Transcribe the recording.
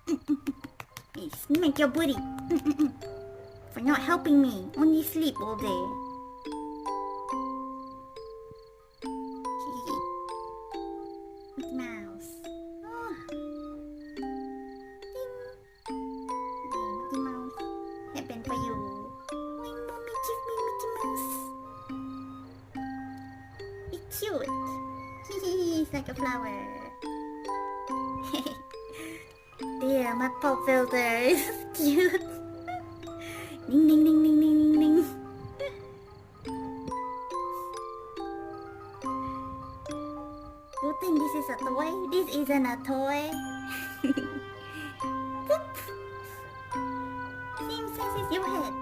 Hey, smack your booty. For not helping me. Only sleep all day. Mickey Mouse. Oh. Ding. Hey, Mickey Mouse. Happen for you. Why, mommy, give me Mickey Mouse. It's cute. It's like a flower. There, my pop filter is cute. Ding ding ding ding ding ding ding. You think this is a toy? This isn't a toy. Same size as your head.